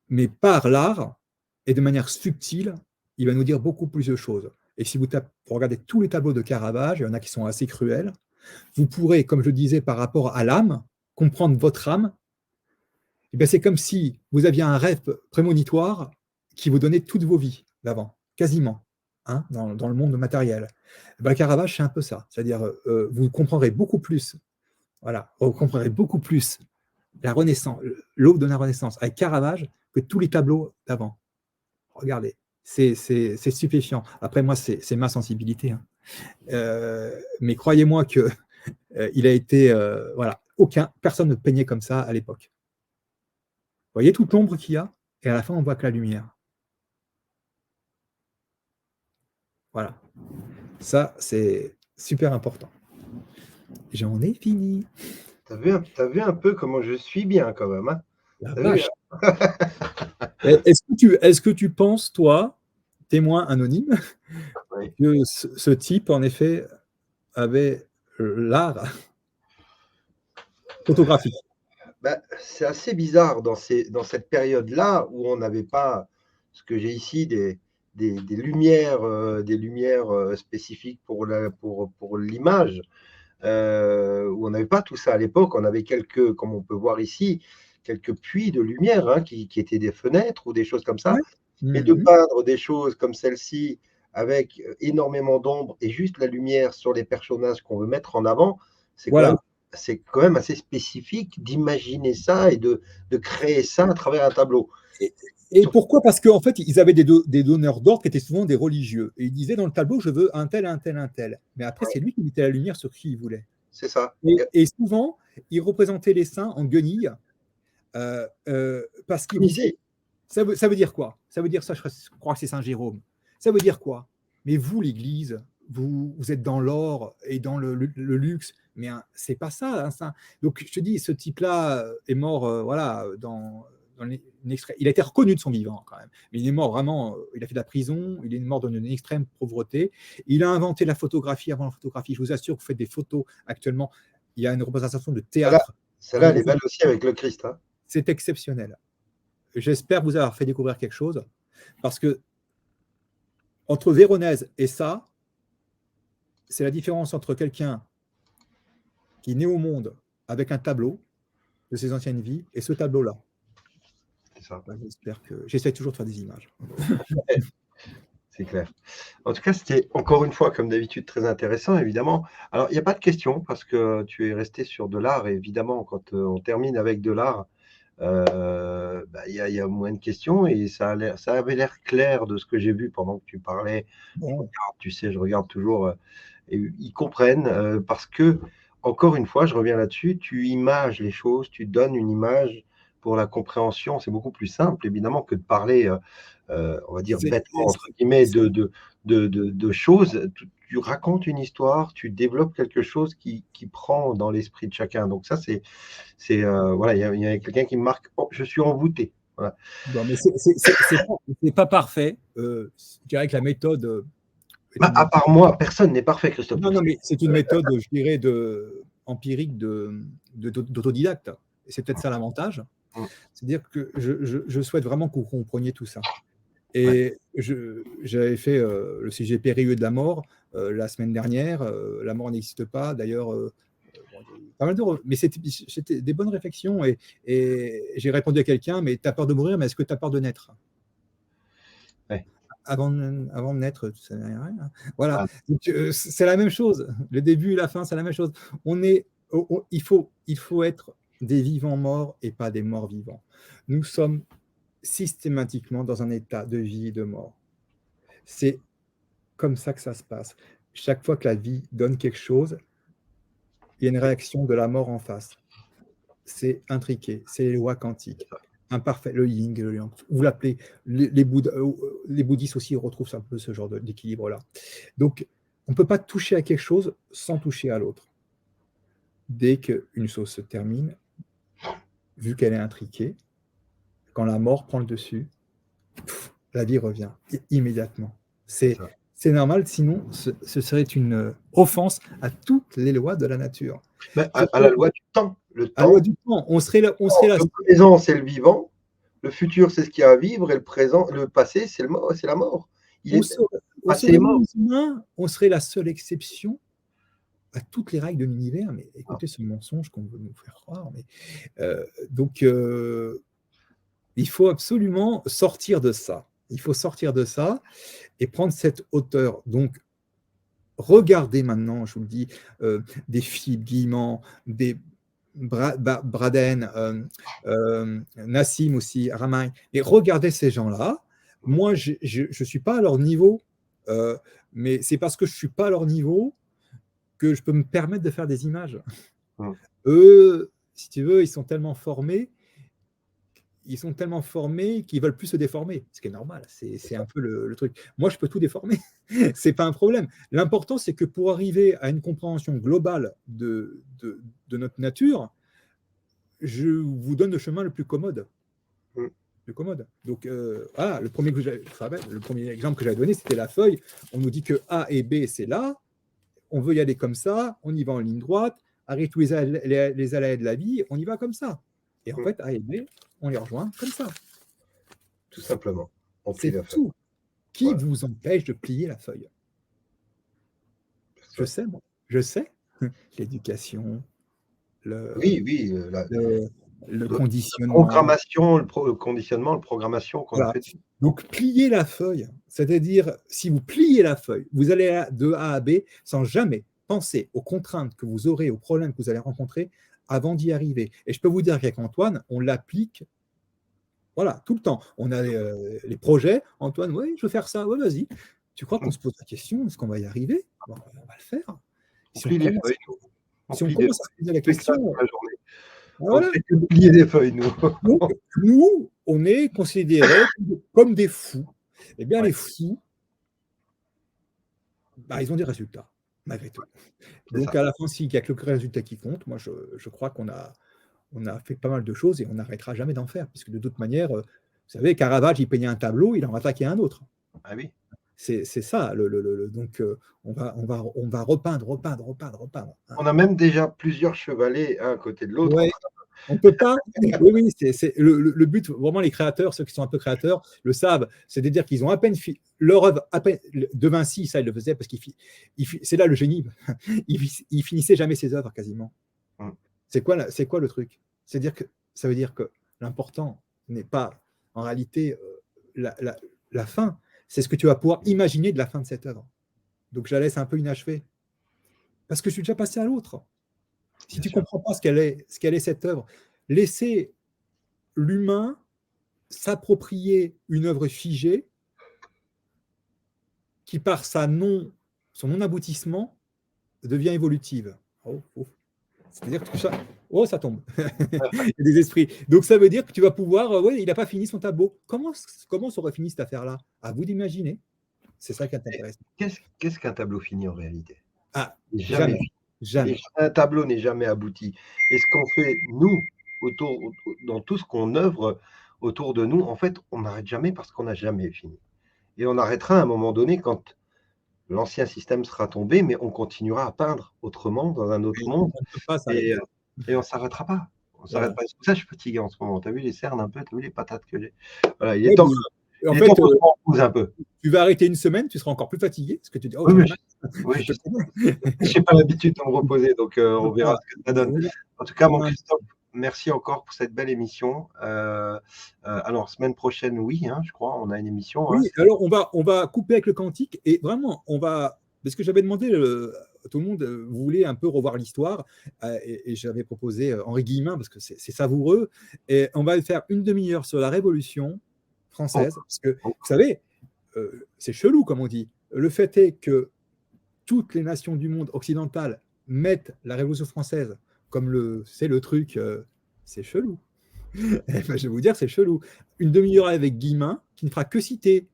mais par l'art et de manière subtile, il va nous dire beaucoup plus de choses. Et si vous regardez tous les tableaux de Caravage, il y en a qui sont assez cruels, vous pourrez, comme je disais, par rapport à l'âme, comprendre votre âme. Et bien, c'est comme si vous aviez un rêve prémonitoire qui vous donnait toutes vos vies d'avant, quasiment, dans le monde matériel. Ben, Caravage, c'est un peu ça. C'est-à-dire, vous comprendrez beaucoup plus, voilà, vous comprendrez beaucoup plus la Renaissance, l'aube de la Renaissance avec Caravage que tous les tableaux d'avant. Regardez, c'est stupéfiant. Après, moi, c'est ma sensibilité. Mais croyez-moi que il a été, voilà, personne ne peignait comme ça à l'époque. Vous voyez toute l'ombre qu'il y a, et à la fin, on voit que la lumière. Voilà. Ça, c'est super important. J'en ai fini. T'as vu un peu comment je suis bien quand même, hein? La T'as vu, vache. hein? Est-ce que tu penses, toi, témoin anonyme, Oui. que ce type, en effet, avait l'art photographique? Bah, c'est assez bizarre dans cette période-là où on n'avait pas ce que j'ai ici, des lumières spécifiques pour l'image, où on n'avait pas tout ça à l'époque. On avait quelques, comme on peut voir ici, quelques puits de lumière qui étaient des fenêtres ou des choses comme ça. Ouais. Mais de Mhm. peindre des choses comme celle-ci avec énormément d'ombre et juste la lumière sur les personnages qu'on veut mettre en avant, c'est quand même Voilà. c'est quand même assez spécifique d'imaginer ça et de créer ça à travers un tableau. Et, et Sur pourquoi? Parce qu'en fait, ils avaient des donneurs d'ordre qui étaient souvent des religieux. Et ils disaient dans le tableau, je veux un tel, un tel, un tel. Mais après, ouais, c'est lui qui mettait la lumière sur qui il voulait. c'est ça. Et souvent, il représentait les saints en guenilles, parce qu'il Comme disait, ici. ça veut dire quoi? Ça veut dire ça, je crois que c'est Saint Jérôme. Ça veut dire quoi? Mais vous, l'Église, vous êtes dans l'or et dans le luxe, mais c'est pas ça, un saint. Donc je te dis, ce type-là est mort, voilà, il a été reconnu de son vivant quand même. Mais il est mort vraiment, il a fait de la prison, il est mort dans une extrême pauvreté. Il a inventé la photographie avant la photographie. Je vous assure que vous faites des photos actuellement. Il y a une représentation de Celle-là, théâtre. celle-là, elle est belle aussi avec le Christ, hein. C'est exceptionnel. J'espère vous avoir fait découvrir quelque chose parce que entre Véronèse et ça, c'est la différence entre quelqu'un qui est né au monde avec un tableau de ses anciennes vies et ce tableau-là. C'est ça. J'espère que j'essaie toujours de faire des images. C'est clair. En tout cas, c'était encore une fois, comme d'habitude, très intéressant, évidemment. Alors, il n'y a pas de question parce que tu es resté sur de l'art. Et évidemment, quand on termine avec de l'art, il y a moins de questions et ça avait l'air clair de ce que j'ai vu pendant que tu parlais. Bon, Tu sais, je regarde toujours et ils comprennent parce que, encore une fois, je reviens là-dessus, tu images les choses, tu donnes une image pour la compréhension. C'est beaucoup plus simple, évidemment, que de parler, on va dire, c'est bêtement, entre guillemets, de choses. Tu racontes une histoire, tu développes quelque chose qui prend dans l'esprit de chacun. Donc ça, voilà, il y a quelqu'un qui me marque, oh, je suis envoûté. Voilà. bon, mais c'est pas parfait. Je dirais que la méthode est Bah, une à méthode. part moi, personne n'est parfait, Christophe. Non, Donc, non, mais c'est une méthode, je dirais, empirique d'autodidacte. Et c'est peut-être ça l'avantage. C'est-à-dire que je souhaite vraiment que vous compreniez tout ça. ouais. Et j'avais fait le sujet périlleux de la mort la semaine dernière. La mort n'existe pas. D'ailleurs, bon, il y a eu pas mal de mais c'était des bonnes réflexions. Et j'ai répondu à quelqu'un, mais tu as peur de mourir, mais est-ce que tu as peur de naître Ouais. avant de naître, ça n'est rien. Voilà. Ah, Donc, c'est la même chose. Le début et la fin, c'est la même chose. Il faut être des vivants morts et pas des morts vivants. Nous sommes systématiquement dans un état de vie et de mort. C'est comme ça que ça se passe. Chaque fois que la vie donne quelque chose, il y a une réaction de la mort en face. C'est intriqué, c'est les lois quantiques. Imparfait, le yin et le yang. Vous l'appelez, les bouddhistes aussi retrouvent un peu ce genre d'équilibre-là. Donc, on ne peut pas toucher à quelque chose sans toucher à l'autre. Dès qu'une chose se termine, vu qu'elle est intriquée, quand la mort prend le dessus, la vie revient immédiatement. c'est ça. C'est normal, sinon ce serait une offense à toutes les lois de la nature. Mais à la loi du temps. Le À la loi temps, du temps, on serait là. le présent, c'est le vivant. Le futur, c'est ce qu'il y a à vivre. Et le présent, le passé, c'est la mort. Il On est serait, on passé et serait nous, mort. les humains, on serait la seule exception à toutes les règles de l'univers. Mais Ah, écoutez ce mensonge qu'on veut nous faire croire. Donc, il faut absolument sortir de ça. Il faut sortir de ça et prendre cette hauteur. Donc, regardez maintenant, je vous le dis, des Philippe Guillemant, des Braden, Nassim aussi, Ramain, et regardez ces gens-là. Moi, je ne suis pas à leur niveau, mais c'est parce que je ne suis pas à leur niveau que je peux me permettre de faire des images. hum, Eux, si tu veux, ils sont tellement formés qu'ils veulent plus se déformer, ce qui est normal, c'est c'est ça. un peu le truc. Moi, je peux tout déformer, c'est pas un problème. L'important, c'est que pour arriver à une compréhension globale de notre nature, je vous donne le chemin le plus commode. Hum, Le commode. Donc, voilà, le premier exemple que j'avais donné, c'était la feuille. On nous dit que A et B, c'est là. On veut y aller comme ça. On y va en ligne droite. Avec tous les aléas de la vie, on y va comme ça. Et en hum, fait, A et B, on les rejoint comme ça. tout simplement. On plie C'est la feuille. tout. Qui Voilà. vous empêche de plier la feuille? Je Personne. sais, moi. Je sais. L'éducation, le, Oui, oui, le, le le conditionnement. programmation, le conditionnement, la programmation qu'on a Voilà. fait. Donc, plier la feuille, c'est-à-dire, si vous pliez la feuille, vous allez de A à B sans jamais penser aux contraintes que vous aurez, aux problèmes que vous allez rencontrer avant d'y arriver. Et je peux vous dire qu'avec Antoine, on l'applique, voilà, tout le temps. On a les projets. Antoine, oui, je veux faire ça. Oui, vas-y. Tu crois qu'on se pose la question, est-ce qu'on va y arriver? Bon, on va le faire. On Si on plie des commence, feuilles, nous. On si on plie des commence à feuilles. se poser la On fait que ça question, toute la journée. On ne voilà. fait que plier des feuilles, nous. Donc, nous, on est considérés comme des fous. Eh bien, Ouais, les fous, bah, ils ont des résultats, malgré tout. c'est Donc, ça. à la fin, s'il n'y a que le résultat qui compte, moi, je crois qu'on a. on a fait pas mal de choses et on n'arrêtera jamais d'en faire, puisque de toute manière, vous savez, Caravage, il peignait un tableau, il en attaquait un autre. Ah oui. C'est ça. Donc, on va repeindre. Hein. On a même déjà plusieurs chevalets un à côté de l'autre. Ouais, on ne peut pas. Oui, oui, c'est le but, vraiment, les créateurs, ceux qui sont un peu créateurs, le savent. C'est de dire qu'ils ont à peine leur œuvre, à peine, de Vinci, ça, il le faisait parce c'est là le génie. Il finissait jamais ses œuvres quasiment. Mm. C'est quoi le truc? Ça veut dire que l'important n'est pas en réalité la fin, c'est ce que tu vas pouvoir imaginer de la fin de cette œuvre. Donc je la laisse un peu inachevée. Parce que je suis déjà passé à l'autre. Si tu ne comprends pas ce qu'elle est cette œuvre, laisser l'humain s'approprier une œuvre figée qui, par son non-aboutissement, devient évolutive. C'est-à-dire que ça tombe. Il y a des esprits. Donc ça veut dire que tu vas pouvoir, il n'a pas fini son tableau. Comment ça aurait fini cette affaire-là? À vous d'imaginer. C'est ça qui t'intéresse. Qu'est-ce qu'un tableau fini en réalité? Jamais. Et un tableau n'est jamais abouti. Et ce qu'on fait, nous, dans tout ce qu'on œuvre autour de nous, en fait, on n'arrête jamais parce qu'on n'a jamais fini. Et on arrêtera à un moment donné quand l'ancien système sera tombé, mais on continuera à peindre autrement, dans un autre monde. On ne peut pas et on ne s'arrêtera pas. On s'arrête pas. C'est pour ça que je suis fatigué en ce moment. Tu as vu les cernes un peu? Tu as vu les patates que j'ai? Voilà, il est temps. En fait, un peu. Tu vas arrêter une semaine, tu seras encore plus fatigué. Parce que tu dis, oui, je n'ai pas l'habitude de me reposer, donc on verra ce que ça donne. En tout cas, mon Christophe, merci encore pour cette belle émission. Alors, semaine prochaine, oui, hein, je crois, on a une émission. Oui, alors on va couper avec le quantique et vraiment, parce que j'avais demandé à tout le monde, vous voulez un peu revoir l'histoire, et j'avais proposé Henri Guillemin, parce que c'est savoureux, et on va faire une demi-heure sur la Révolution française, parce que, vous savez, c'est chelou, comme on dit. Le fait est que toutes les nations du monde occidental mettent la Révolution française comme c'est le truc, c'est chelou. Ben, je vais vous dire, c'est chelou. Une demi-heure avec Guillemin, qui ne fera que citer,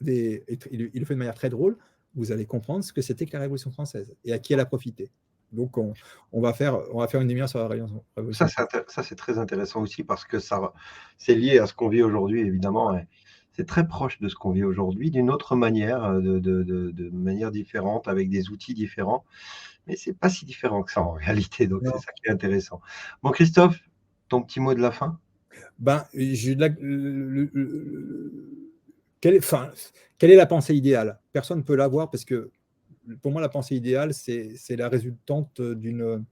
il le fait de manière très drôle, vous allez comprendre ce que c'était que la Révolution française et à qui elle a profité. Donc, on va faire une demi-heure sur la Révolution. Ça, c'est très intéressant aussi parce que c'est lié à ce qu'on vit aujourd'hui, évidemment. Ouais. C'est très proche de ce qu'on vit aujourd'hui, d'une autre manière, de manière différente, avec des outils différents. Mais ce n'est pas si différent que ça en réalité. Donc, c'est ça qui est intéressant. Bon, Christophe, ton petit mot de la fin? Quelle est la pensée idéale? Personne ne peut l'avoir parce que pour moi, la pensée idéale, c'est la résultante d'une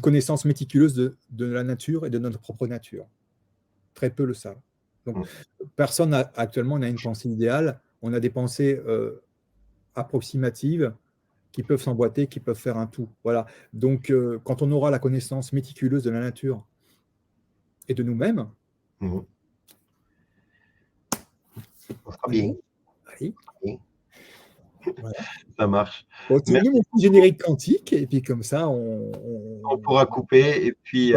connaissance méticuleuse de la nature et de notre propre nature. Très peu le savent. Donc, personne actuellement n'a une pensée idéale. On a des pensées approximatives qui peuvent s'emboîter, qui peuvent faire un tout. Voilà. Donc, quand on aura la connaissance méticuleuse de la nature et de nous-mêmes, on sera bien. Oui. Voilà. Ça marche. Bon, tu mets mon petit générique quantique et puis comme ça, on pourra couper et puis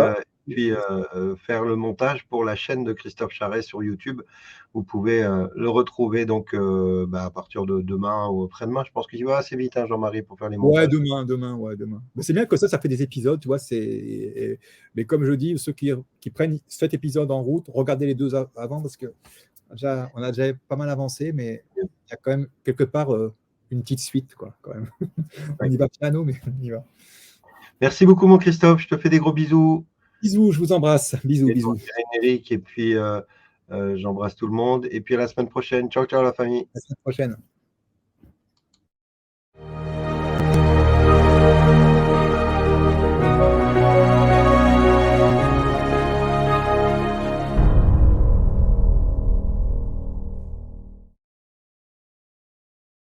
faire le montage pour la chaîne de Christophe Charest sur YouTube. Vous pouvez le retrouver donc à partir de demain ou après-demain. Je pense qu'il va assez vite, hein, Jean-Marie, pour faire les montages. Ouais, demain. Mais c'est bien que ça fait des épisodes, tu vois. Mais comme je dis, ceux qui prennent cet épisode en route, regardez les deux avant parce que on a déjà pas mal avancé, mais il y a quand même quelque part une petite suite, quoi, quand même. On y va piano, mais on y va. Merci beaucoup, mon Christophe. Je te fais des gros bisous. Bisous, je vous embrasse. Bisous. Eric, et puis j'embrasse tout le monde. Et puis à la semaine prochaine. Ciao, ciao la famille. À la semaine prochaine.